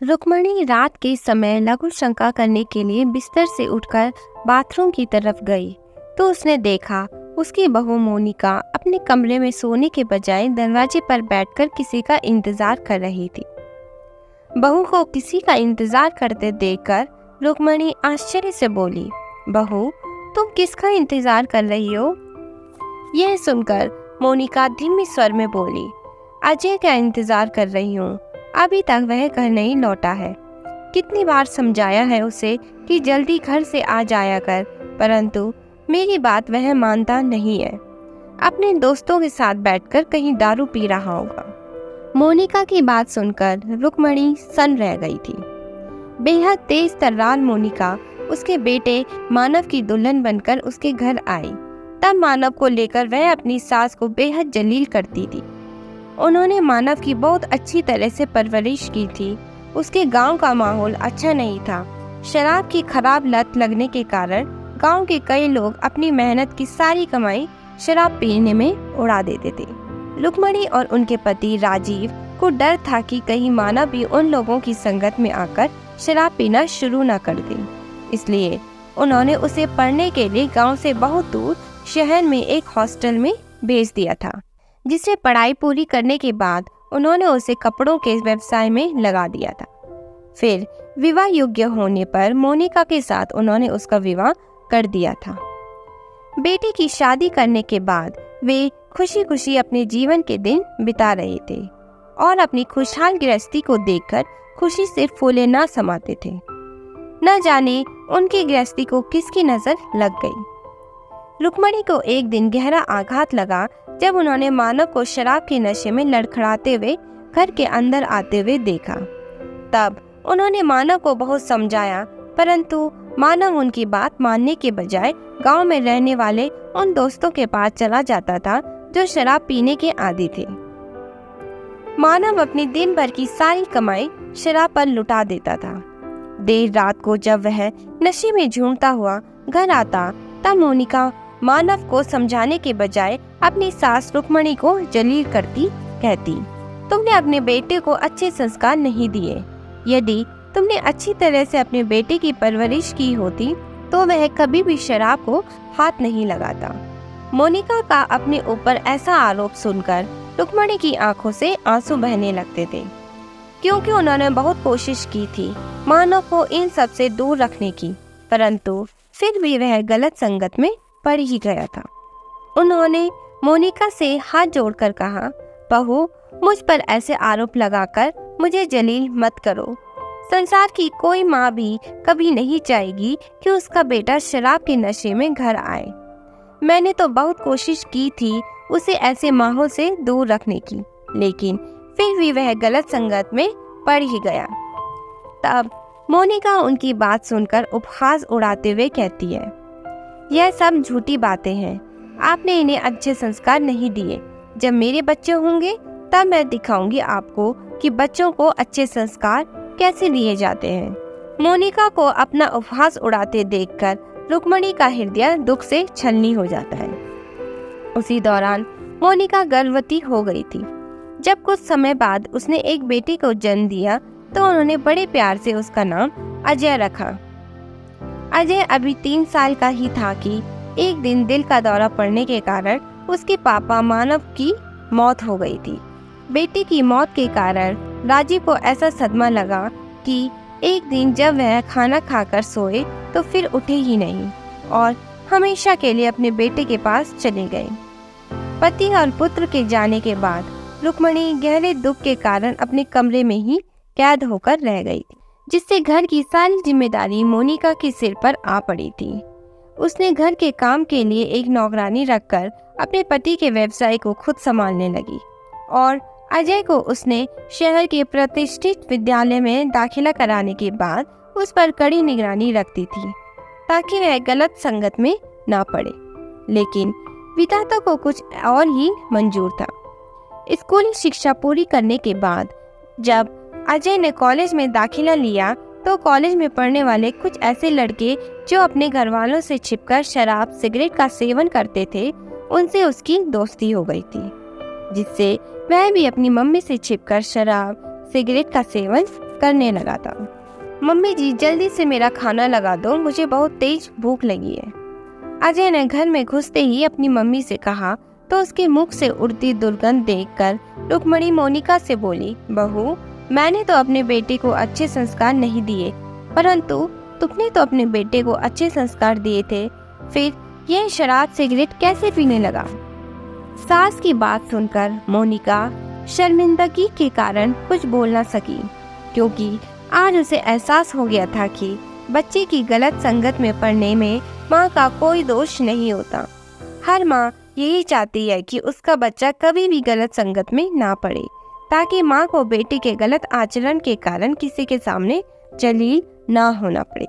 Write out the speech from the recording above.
रुक्मणी रात के समय लघु शंका करने के लिए बिस्तर से उठकर बाथरूम की तरफ गई तो उसने देखा उसकी बहू मोनिका अपने कमरे में सोने के बजाय दरवाजे पर बैठकर किसी का इंतजार कर रही थी। बहू को किसी का इंतजार करते देखकर रुक्मणी आश्चर्य से बोली, बहू, तुम किसका इंतजार कर रही हो? यह सुनकर मोनिका धीमी स्वर में बोली, अजय का इंतजार कर रही हूँ। अभी तक वह घर नहीं लौटा है। कितनी बार समझाया है उसे कि जल्दी घर से आ जाया कर, परंतु मेरी बात वह मानता नहीं है। अपने दोस्तों के साथ बैठकर कहीं दारू पी रहा होगा। मोनिका की बात सुनकर रुक्मणी सन रह गई थी। बेहद तेज तर्रार मोनिका उसके बेटे मानव की दुल्हन बनकर उसके घर आई। तब मानव को लेकर वह अपनी सास को बेहद जलील करती थी। उन्होंने मानव की बहुत अच्छी तरह से परवरिश की थी। उसके गांव का माहौल अच्छा नहीं था। शराब की खराब लत लगने के कारण गांव के कई लोग अपनी मेहनत की सारी कमाई शराब पीने में उड़ा देते थे। रुक्मणी और उनके पति राजीव को डर था कि कहीं मानव भी उन लोगों की संगत में आकर शराब पीना शुरू न कर दे। इसलिए उन्होंने उसे पढ़ने के लिए गांव से बहुत दूर शहर में एक हॉस्टल में भेज दिया था, जिसे पढ़ाई पूरी करने के बाद उन्होंने उसे कपड़ों के व्यवसाय में लगा दिया था। फिर विवाह योग्य होने पर मोनिका के साथ उन्होंने उसका विवाह कर दिया था। बेटी की शादी करने के बाद वे खुशी खुशी अपने जीवन के दिन बिता रहे थे और अपनी खुशहाल गृहस्थी को देखकर खुशी से फूले ना समाते थे। न जाने उनकी गृहस्थी को किसकी नजर लग गई। रुक्मणी को एक दिन गहरा आघात लगा जब उन्होंने मानव को शराब के नशे में लड़खड़ाते हुए घर के अंदर आते हुए देखा। तब उन्होंने मानव को बहुत समझाया, परंतु मानव उनकी बात मानने के बजाय गांव में रहने वाले उन दोस्तों के पास चला जाता था जो शराब पीने के आदी थे। मानव अपनी दिन भर की सारी कमाई शराब पर लुटा देता था। देर रात को जब वह नशे में झूमता हुआ घर आता तब मोनिका मानव को समझाने के बजाय अपनी सास रुक्मणी को जलील करती कहती, तुमने अपने बेटे को अच्छे संस्कार नहीं दिए। यदि तुमने अच्छी तरह से अपने बेटे की परवरिश की होती तो वह कभी भी शराब को हाथ नहीं लगाता। मोनिका का अपने ऊपर ऐसा आरोप सुनकर रुक्मणी की आंखों से आंसू बहने लगते थे, क्योंकि उन्होंने बहुत कोशिश की थी मानव को इन सब से दूर रखने की, परंतु फिर भी वह गलत संगत में पड़ ही गया था। उन्होंने मोनिका से हाथ जोड़कर कहा, बहू, मुझ पर ऐसे आरोप लगाकर मुझे जलील मत करो। संसार की कोई माँ भी कभी नहीं चाहेगी कि उसका बेटा शराब के नशे में घर आए। मैंने तो बहुत कोशिश की थी उसे ऐसे माहौल से दूर रखने की, लेकिन फिर भी वह गलत संगत में पड़ ही गया। तब मोनिका उनकी बात सुनकर उपहास उड़ाते हुए कहती है, यह सब झूठी बातें हैं। आपने इन्हें अच्छे संस्कार नहीं दिए। जब मेरे बच्चे होंगे तब मैं दिखाऊंगी आपको कि बच्चों को अच्छे संस्कार कैसे दिए जाते हैं। मोनिका को अपना उपहास उड़ाते देखकर रुक्मणी का हृदय दुख से छलनी हो जाता है। उसी दौरान मोनिका गर्भवती हो गई थी। जब कुछ समय बाद उसने एक बेटे को जन्म दिया तो उन्होंने बड़े प्यार से उसका नाम अजय रखा। अजय अभी 3 साल का ही था कि एक दिन दिल का दौरा पड़ने के कारण उसके पापा मानव की मौत हो गई थी। बेटे की मौत के कारण राजीव को ऐसा सदमा लगा कि एक दिन जब वह खाना खाकर सोए तो फिर उठे ही नहीं और हमेशा के लिए अपने बेटे के पास चले गए। पति और पुत्र के जाने के बाद रुक्मणी गहरे दुख के कारण अपने कमरे में ही कैद होकर रह गई, जिससे घर की सारी जिम्मेदारी मोनिका के सिर पर आ पड़ी थी। उसने घर के काम के लिए एक नौकरानी रखकर अपने पति के व्यवसाय को खुद संभालने लगी और अजय को उसने शहर के प्रतिष्ठित विद्यालय में दाखिला कराने के बाद उस पर कड़ी निगरानी रखती थी ताकि वह गलत संगत में ना पड़े। लेकिन विधाता को कुछ और ही मंजूर था। स्कूली शिक्षा पूरी करने के बाद जब अजय ने कॉलेज में दाखिला लिया तो कॉलेज में पढ़ने वाले कुछ ऐसे लड़के जो अपने घर वालों से छिपकर शराब सिगरेट का सेवन करते थे, उनसे उसकी दोस्ती हो गई थी, जिससे वह भी अपनी मम्मी से छिपकर शराब सिगरेट का सेवन करने लगा था। मम्मी जी जल्दी से मेरा खाना लगा दो, मुझे बहुत तेज भूख लगी है। अजय ने घर में घुसते ही अपनी मम्मी से कहा तो उसके मुख से उड़ती दुर्गंध देखकर रुक्मणी मोनिका से बोली, बहू, मैंने तो अपने बेटे को अच्छे संस्कार नहीं दिए, परंतु तुमने तो अपने बेटे को अच्छे संस्कार दिए थे, फिर यह शराब सिगरेट कैसे पीने लगा? सास की बात सुनकर मोनिका शर्मिंदगी के कारण कुछ बोल न सकी, क्योंकि आज उसे एहसास हो गया था कि बच्चे की गलत संगत में पड़ने में माँ का कोई दोष नहीं होता। हर माँ यही चाहती है कि उसका बच्चा कभी भी गलत संगत में ना पड़े, ताकि माँ को बेटे के गलत आचरण के कारण किसी के सामने जलील ना होना पड़े।